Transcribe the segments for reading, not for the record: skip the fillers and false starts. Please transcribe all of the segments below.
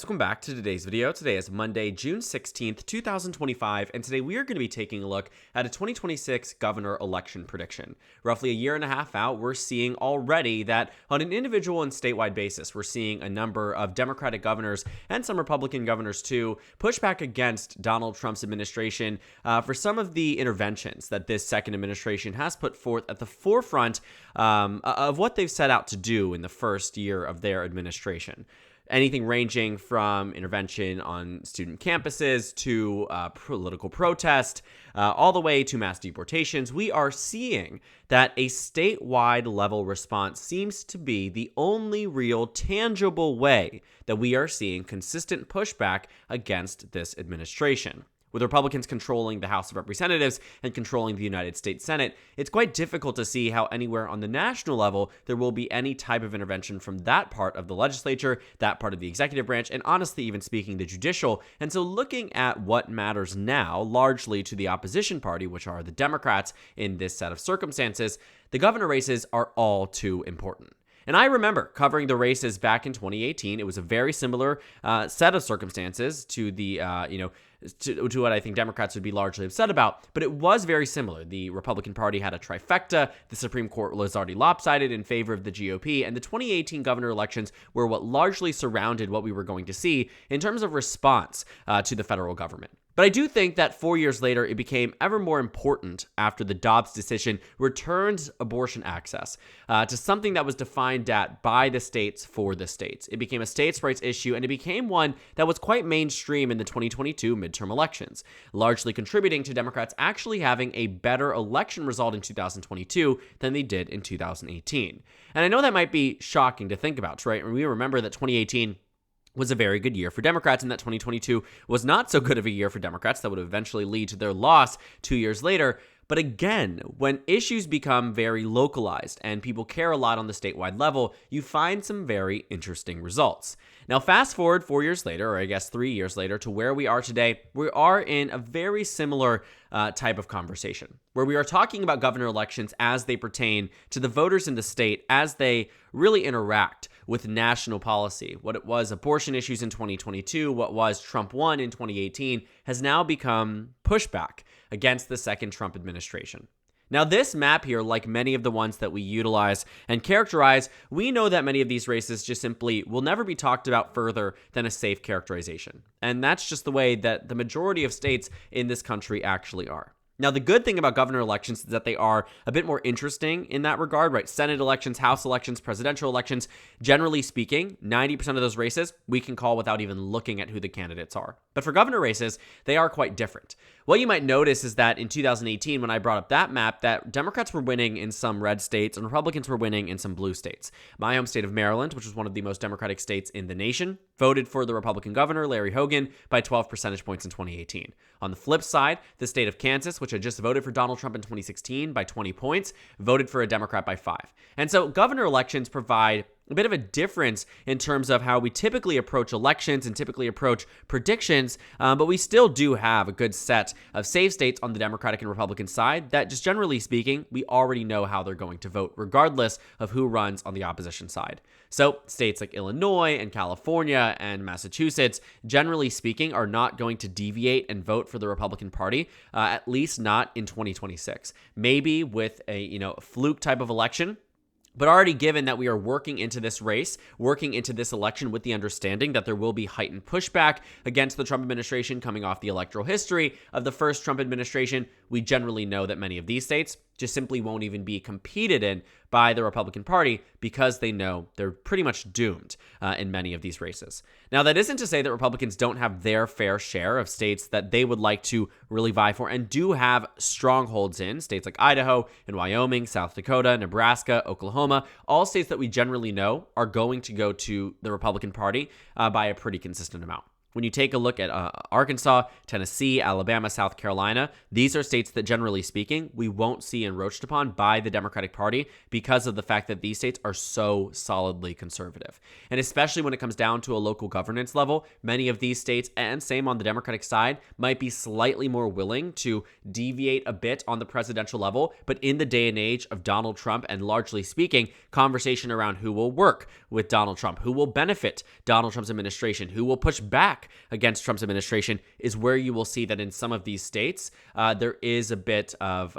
Welcome back to today's video. Today is Monday, June 16th, 2025, and today we are going to be taking a look at a 2026 governor election prediction. Roughly a year and a half out, we're seeing already that on an individual and statewide basis, we're seeing a number of Democratic governors and some Republican governors too push back against Donald Trump's administration for some of the interventions that this second administration has put forth at the forefront of what they've set out to do in the first year of their administration. Anything ranging from intervention on student campuses to political protest, all the way to mass deportations. We are seeing that a statewide level response seems to be the only real tangible way that we are seeing consistent pushback against this administration. With Republicans controlling the House of Representatives and controlling the United States Senate, it's quite difficult to see how anywhere on the national level there will be any type of intervention from that part of the legislature, that part of the executive branch, and honestly, even speaking, the judicial. And so looking at what matters now, largely to the opposition party, which are the Democrats in this set of circumstances, the governor races are all too important. And I remember covering the races back in 2018. It was a very similar set of circumstances to the, to what I think Democrats would be largely upset about, but it was very similar. The Republican Party had a trifecta, the Supreme Court was already lopsided in favor of the GOP, and the 2018 governor elections were what largely surrounded what we were going to see in terms of response to the federal government. But I do think that 4 years later, it became ever more important after the Dobbs decision returned abortion access to something that was defined by the states for the states. It became a states' rights issue, and it became one that was quite mainstream in the 2022 midterm elections, largely contributing to Democrats actually having a better election result in 2022 than they did in 2018. And I know that might be shocking to think about, right? We remember that 2018 was a very good year for Democrats, and that 2022 was not so good of a year for Democrats that would eventually lead to their loss 2 years later. But again, when issues become very localized and people care a lot on the statewide level, you find some very interesting results. Now, fast forward 4 years later, or I guess 3 years later, to where we are today, we are in a very similar type of conversation, where we are talking about governor elections as they pertain to the voters in the state, as they really interact with national policy. What it was abortion issues in 2022, what was Trump won in 2018, has now become pushback against the second Trump administration. Now, this map here, like many of the ones that we utilize and characterize, we know that many of these races just simply will never be talked about further than a safe characterization. And that's just the way that the majority of states in this country actually are. Now, the good thing about governor elections is that they are a bit more interesting in that regard, right? Senate elections, House elections, presidential elections, generally speaking, 90% of those races we can call without even looking at who the candidates are. But for governor races, they are quite different. What you might notice is that in 2018, when I brought up that map, that Democrats were winning in some red states and Republicans were winning in some blue states. My home state of Maryland, which was one of the most Democratic states in the nation, voted for the Republican governor, Larry Hogan, by 12 percentage points in 2018. On the flip side, the state of Kansas, which had just voted for Donald Trump in 2016 by 20 points, voted for a Democrat by 5. And so governor elections provide a bit of a difference in terms of how we typically approach elections and typically approach predictions, but we still do have a good set of safe states on the Democratic and Republican side that, just generally speaking, we already know how they're going to vote, regardless of who runs on the opposition side. So states like Illinois and California and Massachusetts, generally speaking, are not going to deviate and vote for the Republican Party, at least not in 2026. Maybe with a fluke type of election. But already given that we are working into this race, working into this election with the understanding that there will be heightened pushback against the Trump administration coming off the electoral history of the first Trump administration, we generally know that many of these states just simply won't even be competed in by the Republican Party because they know they're pretty much doomed in many of these races. Now, that isn't to say that Republicans don't have their fair share of states that they would like to really vie for and do have strongholds in, states like Idaho and Wyoming, South Dakota, Nebraska, Oklahoma, all states that we generally know are going to go to the Republican Party by a pretty consistent amount. When you take a look at Arkansas, Tennessee, Alabama, South Carolina, these are states that, generally speaking, we won't see encroached upon by the Democratic Party because of the fact that these states are so solidly conservative. And especially when it comes down to a local governance level, many of these states, and same on the Democratic side, might be slightly more willing to deviate a bit on the presidential level. But in the day and age of Donald Trump, and largely speaking, conversation around who will work with Donald Trump, who will benefit Donald Trump's administration, who will push back against Trump's administration, is where you will see that in some of these states, there is a bit of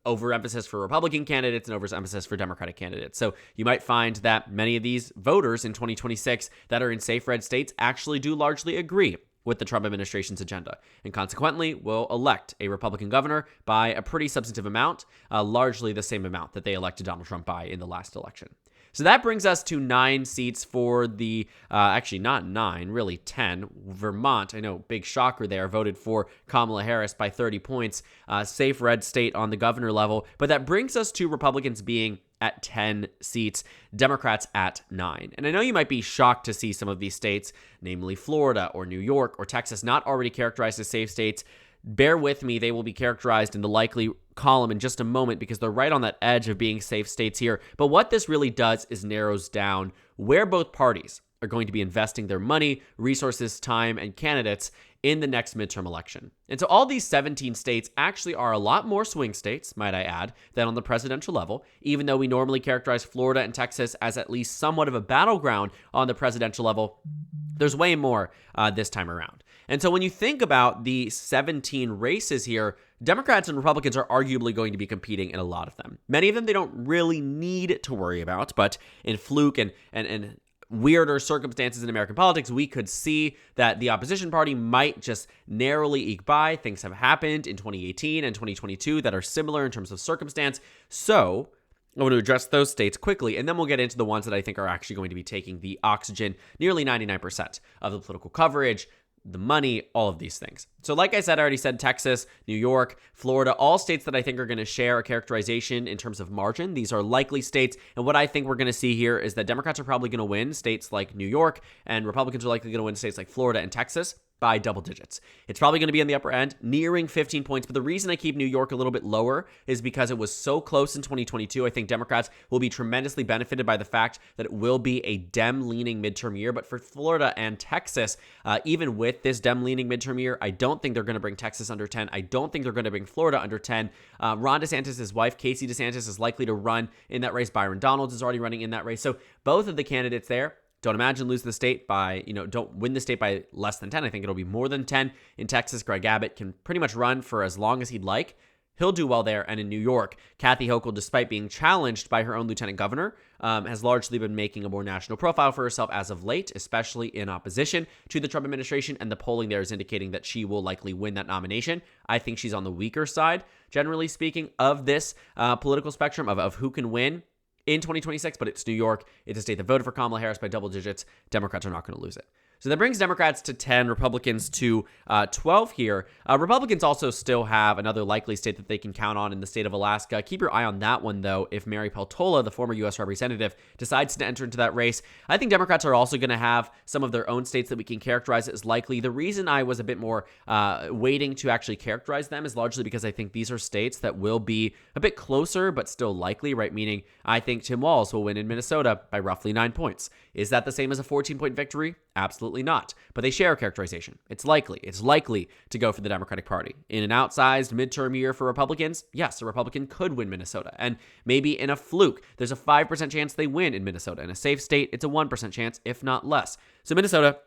overemphasis for Republican candidates and overemphasis for Democratic candidates. So you might find that many of these voters in 2026 that are in safe red states actually do largely agree with the Trump administration's agenda, and consequently will elect a Republican governor by a pretty substantive amount, largely the same amount that they elected Donald Trump by in the last election. So that brings us to 9 seats for the, actually not 9, really 10. Vermont, I know, big shocker there, voted for Kamala Harris by 30 points. Safe red state on the governor level. But that brings us to Republicans being at 10 seats, Democrats at 9. And I know you might be shocked to see some of these states, namely Florida or New York or Texas, not already characterized as safe states. Bear with me, they will be characterized in the likely column in just a moment because they're right on that edge of being safe states here. But what this really does is narrows down where both parties are going to be investing their money, resources, time, and candidates in the next midterm election. And so all these 17 states actually are a lot more swing states, might I add, than on the presidential level, even though we normally characterize Florida and Texas as at least somewhat of a battleground on the presidential level. There's way more this time around. And so when you think about the 17 races here, Democrats and Republicans are arguably going to be competing in a lot of them. Many of them they don't really need to worry about, but in fluke and weirder circumstances in American politics, we could see that the opposition party might just narrowly eke by. Things have happened in 2018 and 2022 that are similar in terms of circumstance. So I want to address those states quickly, and then we'll get into the ones that I think are actually going to be taking the oxygen, nearly 99% of the political coverage, the money, all of these things. So like I said, I already said Texas, New York, Florida, all states that I think are going to share a characterization in terms of margin. These are likely states. And what I think we're going to see here is that Democrats are probably going to win states like New York, and Republicans are likely going to win states like Florida and Texas by double digits. It's probably going to be on the upper end, nearing 15 points. But the reason I keep New York a little bit lower is because it was so close in 2022. I think Democrats will be tremendously benefited by the fact that it will be a Dem-leaning midterm year. But for Florida and Texas, even with this Dem-leaning midterm year, I don't think they're going to bring Texas under 10. I don't think they're going to bring Florida under 10. Ron DeSantis' wife, Casey DeSantis, is likely to run in that race. Byron Donalds is already running in that race. So both of the candidates there, don't imagine lose the state by, don't win the state by less than 10. I think it'll be more than 10. In Texas, Greg Abbott can pretty much run for as long as he'd like. He'll do well there. And in New York, Kathy Hochul, despite being challenged by her own lieutenant governor, has largely been making a more national profile for herself as of late, especially in opposition to the Trump administration. And the polling there is indicating that she will likely win that nomination. I think she's on the weaker side, generally speaking, of this political spectrum of who can win in 2026, but it's New York. It's a state that voted for Kamala Harris by double digits. Democrats are not going to lose it. So that brings Democrats to 10, Republicans to 12 here. Republicans also still have another likely state that they can count on in the state of Alaska. Keep your eye on that one, though. If Mary Peltola, the former U.S. representative, decides to enter into that race, I think Democrats are also going to have some of their own states that we can characterize as likely. The reason I was a bit more waiting to actually characterize them is largely because I think these are states that will be a bit closer, but still likely, right? Meaning I think Tim Walz will win in Minnesota by roughly 9 points. Is that the same as a 14-point victory? Absolutely not. But they share a characterization. It's likely to go for the Democratic Party. In an outsized midterm year for Republicans, yes, a Republican could win Minnesota. And maybe in a fluke, there's a 5% chance they win in Minnesota. In a safe state, it's a 1% chance, if not less. So Minnesota,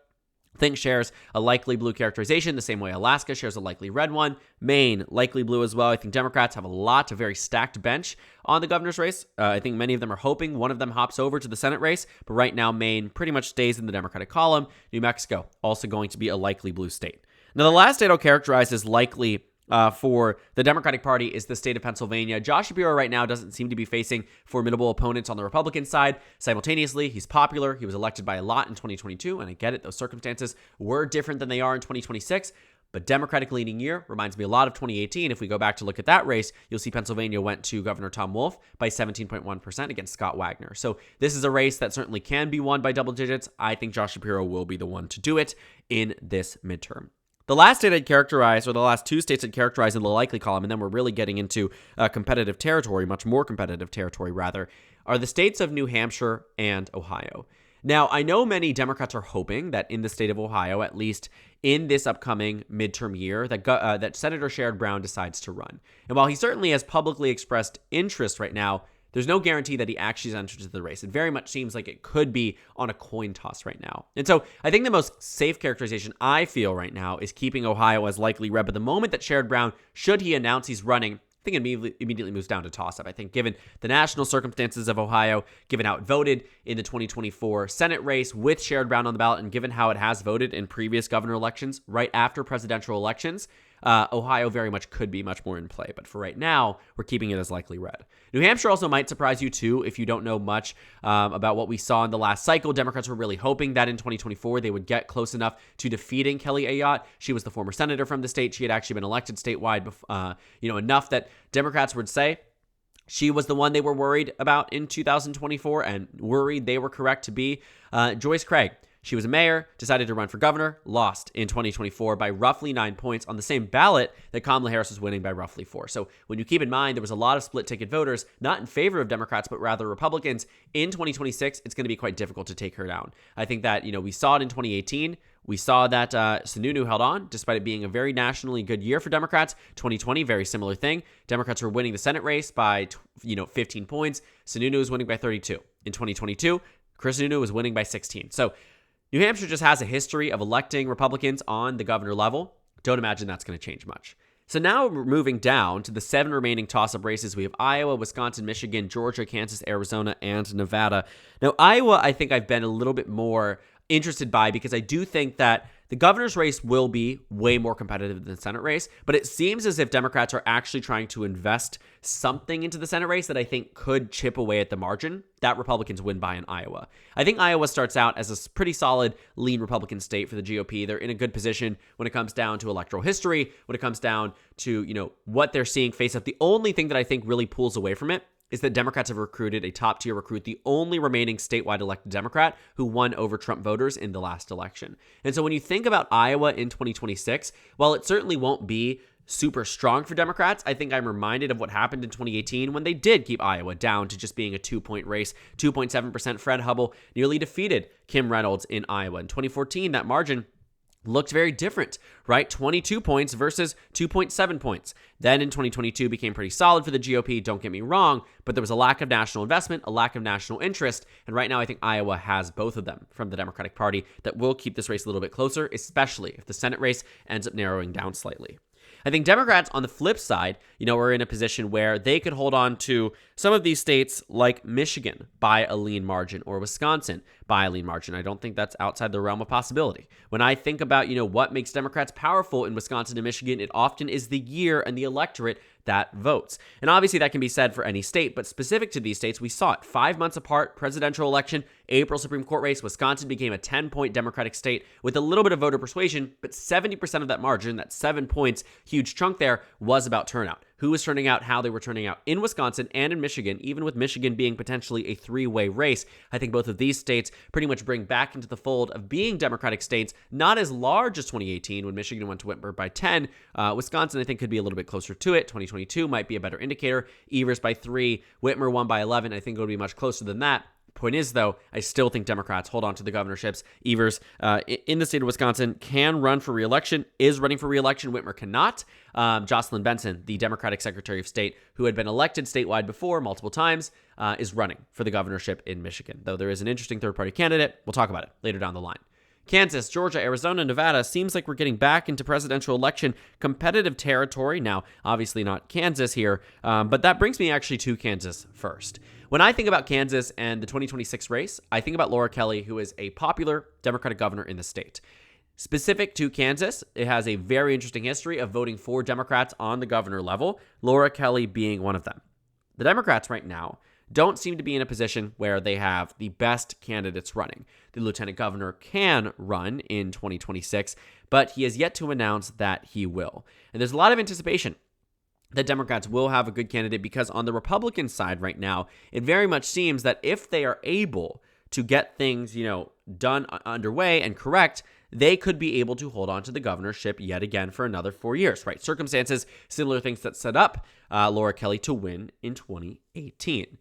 I think, shares a likely blue characterization the same way Alaska shares a likely red one. Maine, likely blue as well. I think Democrats have a very stacked bench on the governor's race. I think many of them are hoping one of them hops over to the Senate race, but right now Maine pretty much stays in the Democratic column. New Mexico, also going to be a likely blue state. Now, the last state I'll characterize as likely for the Democratic Party is the state of Pennsylvania. Josh Shapiro right now doesn't seem to be facing formidable opponents on the Republican side. Simultaneously, he's popular. He was elected by a lot in 2022, and I get it. Those circumstances were different than they are in 2026. But Democratic-leaning year reminds me a lot of 2018. If we go back to look at that race, you'll see Pennsylvania went to Governor Tom Wolf by 17.1% against Scott Wagner. So this is a race that certainly can be won by double digits. I think Josh Shapiro will be the one to do it in this midterm. The last state I'd characterize, or the last two states I'd characterize in the likely column, and then we're really getting into competitive territory, much more competitive territory rather, are the states of New Hampshire and Ohio. Now, I know many Democrats are hoping that in the state of Ohio, at least in this upcoming midterm year, that Senator Sherrod Brown decides to run. And while he certainly has publicly expressed interest right now, there's no guarantee that he actually enters the race. It very much seems like it could be on a coin toss right now. And so I think the most safe characterization I feel right now is keeping Ohio as likely red. But the moment that Sherrod Brown, should he announce he's running, I think it immediately moves down to toss-up. I think given the national circumstances of Ohio, given how it voted in the 2024 Senate race with Sherrod Brown on the ballot, and given how it has voted in previous governor elections right after presidential elections, Ohio very much could be much more in play. But for right now, we're keeping it as likely red. New Hampshire also might surprise you too if you don't know much about what we saw in the last cycle. Democrats were really hoping that in 2024 they would get close enough to defeating Kelly Ayotte. She was the former senator from the state. She had actually been elected statewide, enough that Democrats would say she was the one they were worried about in 2024 and worried they were correct to be. Joyce Craig. She was a mayor, decided to run for governor, lost in 2024 by roughly 9 points on the same ballot that Kamala Harris was winning by roughly 4. So when you keep in mind there was a lot of split ticket voters, not in favor of Democrats, but rather Republicans, in 2026, it's going to be quite difficult to take her down. I think that, we saw it in 2018. We saw that Sununu held on, despite it being a very nationally good year for Democrats. 2020, very similar thing. Democrats were winning the Senate race by, 15 points. Sununu was winning by 32. In 2022, Chris Sununu was winning by 16. So New Hampshire just has a history of electing Republicans on the governor level. Don't imagine that's going to change much. So now we're moving down to the 7 remaining toss-up races. We have Iowa, Wisconsin, Michigan, Georgia, Kansas, Arizona, and Nevada. Now, Iowa, I think I've been a little bit more interested by because I do think that the governor's race will be way more competitive than the Senate race, but it seems as if Democrats are actually trying to invest something into the Senate race that I think could chip away at the margin that Republicans win by in Iowa. I think Iowa starts out as a pretty solid, lean Republican state for the GOP. They're in a good position when it comes down to electoral history, when it comes down to, what they're seeing face up. The only thing that I think really pulls away from it is that Democrats have recruited a top-tier recruit, the only remaining statewide elected Democrat who won over Trump voters in the last election. And so when you think about Iowa in 2026, while it certainly won't be super strong for Democrats, I think I'm reminded of what happened in 2018 when they did keep Iowa down to just being a 2-point race. 2.7%. Fred Hubbell nearly defeated Kim Reynolds in Iowa. In 2014, that margin looked very different, right? 22 points versus 2.7 points. Then in 2022 became pretty solid for the GOP, don't get me wrong, but there was a lack of national investment, a lack of national interest, and right now I think Iowa has both of them from the Democratic Party that will keep this race a little bit closer, especially if the Senate race ends up narrowing down slightly. I think Democrats on the flip side, are in a position where they could hold on to some of these states like Michigan by a lean margin or Wisconsin by a lean margin. I don't think that's outside the realm of possibility. When I think about, what makes Democrats powerful in Wisconsin and Michigan, it often is the year and the electorate that votes. And obviously that can be said for any state, but specific to these states, we saw it 5 months apart, presidential election, April Supreme Court race. Wisconsin became a 10-point Democratic state with a little bit of voter persuasion, but 70% of that margin, that 7 points, huge chunk there, was about turnout. Who was turning out, how they were turning out in Wisconsin and in Michigan, even with Michigan being potentially a 3-way race. I think both of these states pretty much bring back into the fold of being Democratic states, not as large as 2018 when Michigan went to Whitmer by 10. Wisconsin, I think, could be a little bit closer to it. 2022 might be a better indicator. Evers by 3, Whitmer won by 11. I think it would be much closer than that. Point is, though, I still think Democrats hold on to the governorships. Evers, in the state of Wisconsin, can run for re-election, is running for re-election. Whitmer cannot. Jocelyn Benson, the Democratic Secretary of State, who had been elected statewide before multiple times, is running for the governorship in Michigan. Though there is an interesting third-party candidate. We'll talk about it later down the line. Kansas, Georgia, Arizona, Nevada, seems like we're getting back into presidential election competitive territory. Now, obviously not Kansas here, but that brings me actually to Kansas first. When I think about Kansas and the 2026 race, I think about Laura Kelly, who is a popular Democratic governor in the state. Specific to Kansas, it has a very interesting history of voting for Democrats on the governor level, Laura Kelly being one of them. The Democrats right now don't seem to be in a position where they have the best candidates running. The lieutenant governor can run in 2026, but he has yet to announce that he will. And there's a lot of anticipation that Democrats will have a good candidate because on the Republican side right now, it very much seems that if they are able to get things, done underway and correct, they could be able to hold on to the governorship yet again for another 4 years, right? Circumstances, similar things that set up Laura Kelly to win in 2018.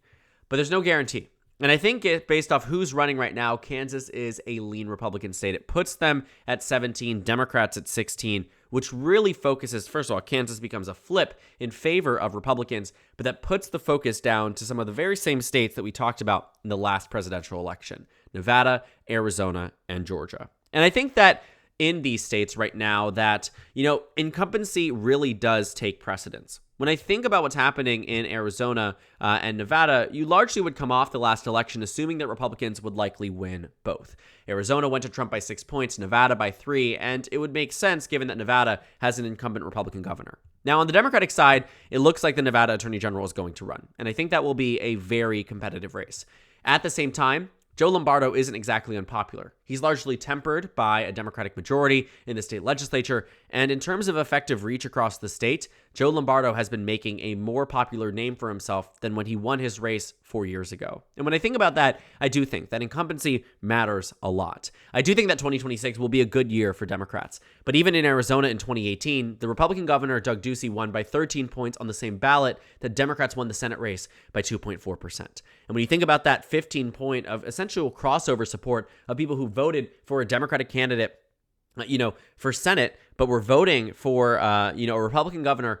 But there's no guarantee. And I think based off who's running right now, Kansas is a lean Republican state. It puts them at 17, Democrats at 16, which really focuses, first of all, Kansas becomes a flip in favor of Republicans, but that puts the focus down to some of the very same states that we talked about in the last presidential election: Nevada, Arizona, and Georgia. And I think that in these states right now that, incumbency really does take precedence. When I think about what's happening in Arizona and Nevada, you largely would come off the last election assuming that Republicans would likely win both. Arizona went to Trump by 6 points, Nevada by 3, and it would make sense given that Nevada has an incumbent Republican governor. Now, on the Democratic side, it looks like the Nevada Attorney General is going to run, and I think that will be a very competitive race. At the same time, Joe Lombardo isn't exactly unpopular. He's largely tempered by a Democratic majority in the state legislature, and in terms of effective reach across the state, Joe Lombardo has been making a more popular name for himself than when he won his race 4 years ago. And when I think about that, I do think that incumbency matters a lot. I do think that 2026 will be a good year for Democrats. But even in Arizona in 2018, the Republican governor, Doug Ducey, won by 13 points on the same ballot that Democrats won the Senate race by 2.4%. And when you think about that 15-point of essential crossover support of people who voted for a Democratic candidate, for Senate, but were voting for, a Republican governor,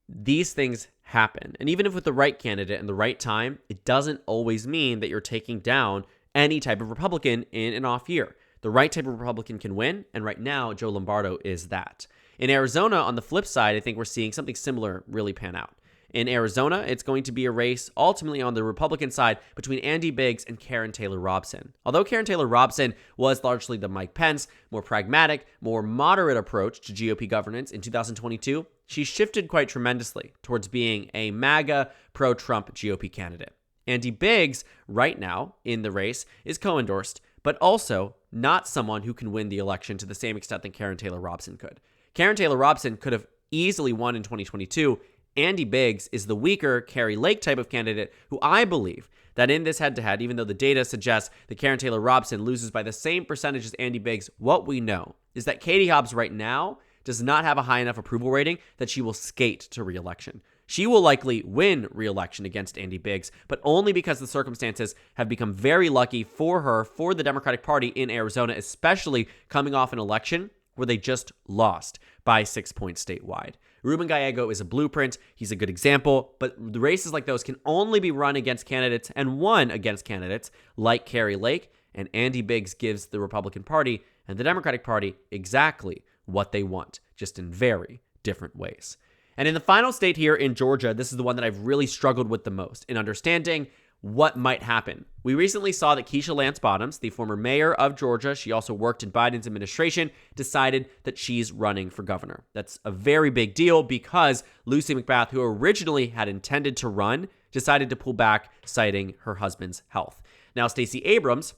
these things happen. And even if with the right candidate and the right time, it doesn't always mean that you're taking down any type of Republican in an off year. The right type of Republican can win, and right now, Joe Lombardo is that. In Arizona, on the flip side, I think we're seeing something similar really pan out. In Arizona, it's going to be a race ultimately on the Republican side between Andy Biggs and Karen Taylor Robson. Although Karen Taylor Robson was largely the Mike Pence, more pragmatic, more moderate approach to GOP governance in 2022, she shifted quite tremendously towards being a MAGA, pro-Trump GOP candidate. Andy Biggs, right now in the race, is co-endorsed, but also not someone who can win the election to the same extent that Karen Taylor Robson could. Karen Taylor Robson could have easily won in 2022. Andy Biggs is the weaker Kari Lake type of candidate who I believe that in this head-to-head, even though the data suggests that Karen Taylor Robson loses by the same percentage as Andy Biggs, what we know is that Katie Hobbs right now does not have a high enough approval rating that she will skate to re-election. She will likely win re-election against Andy Biggs, but only because the circumstances have become very lucky for her, for the Democratic Party in Arizona, especially coming off an election where they just lost by 6 points statewide. Ruben Gallego is a blueprint. He's a good example, but the races like those can only be run against candidates and won against candidates like Kari Lake, and Andy Biggs gives the Republican Party and the Democratic Party exactly what they want, just in very different ways. And in the final state here in Georgia, this is the one that I've really struggled with the most in understanding what might happen. We recently saw that Keisha Lance Bottoms, the former mayor of Georgia, she also worked in Biden's administration, decided that she's running for governor. That's a very big deal because Lucy McBath, who originally had intended to run, decided to pull back, citing her husband's health. Now, Stacey Abrams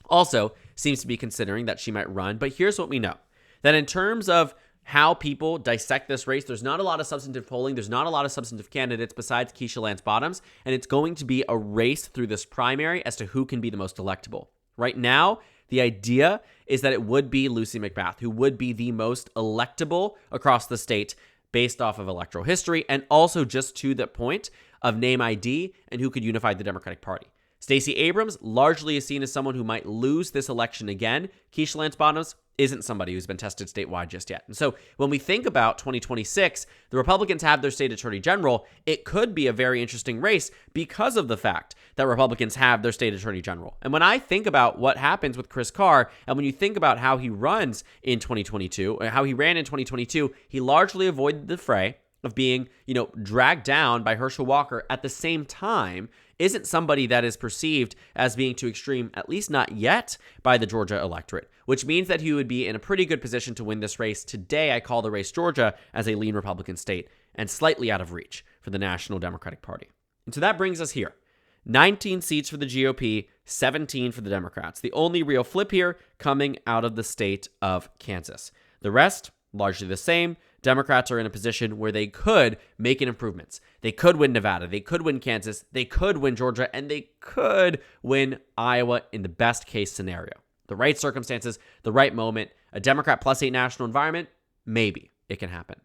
also seems to be considering that she might run, but here's what we know. That in terms of how people dissect this race, there's not a lot of substantive polling. There's not a lot of substantive candidates besides Keisha Lance Bottoms, and it's going to be a race through this primary as to who can be the most electable. Right now, the idea is that it would be Lucy McBath, who would be the most electable across the state based off of electoral history and also just to the point of name ID and who could unify the Democratic Party. Stacey Abrams largely is seen as someone who might lose this election again. Keisha Lance Bottoms isn't somebody who's been tested statewide just yet. And so when we think about 2026, the Republicans have their state attorney general. It could be a very interesting race because of the fact that Republicans have their state attorney general. And when I think about what happens with Chris Carr, and when you think about how he runs in 2022, or how he ran in 2022, he largely avoided the fray of being, dragged down by Herschel Walker. At the same time, isn't somebody that is perceived as being too extreme, at least not yet, by the Georgia electorate, which means that he would be in a pretty good position to win this race. Today, I call the race Georgia as a lean Republican state and slightly out of reach for the National Democratic Party. And so that brings us here. 19 seats for the GOP, 17 for the Democrats. The only real flip here coming out of the state of Kansas. The rest, largely the same. Democrats are in a position where they could make improvements. They could win Nevada. They could win Kansas. They could win Georgia. And they could win Iowa in the best case scenario. The right circumstances, the right moment, a Democrat +8 national environment, maybe it can happen.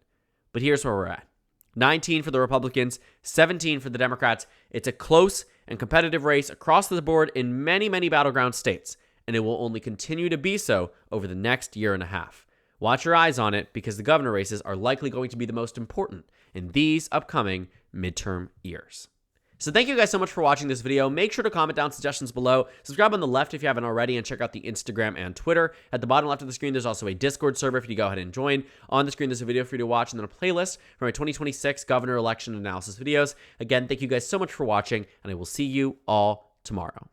But here's where we're at. 19 for the Republicans, 17 for the Democrats. It's a close and competitive race across the board in many, many battleground states. And it will only continue to be so over the next year and a half. Watch your eyes on it because the governor races are likely going to be the most important in these upcoming midterm years. So thank you guys so much for watching this video. Make sure to comment down suggestions below. Subscribe on the left if you haven't already, and check out the Instagram and Twitter. At the bottom left of the screen, there's also a Discord server for you to go ahead and join. On the screen, there's a video for you to watch, and then a playlist for my 2026 governor election analysis videos. Again, thank you guys so much for watching, and I will see you all tomorrow.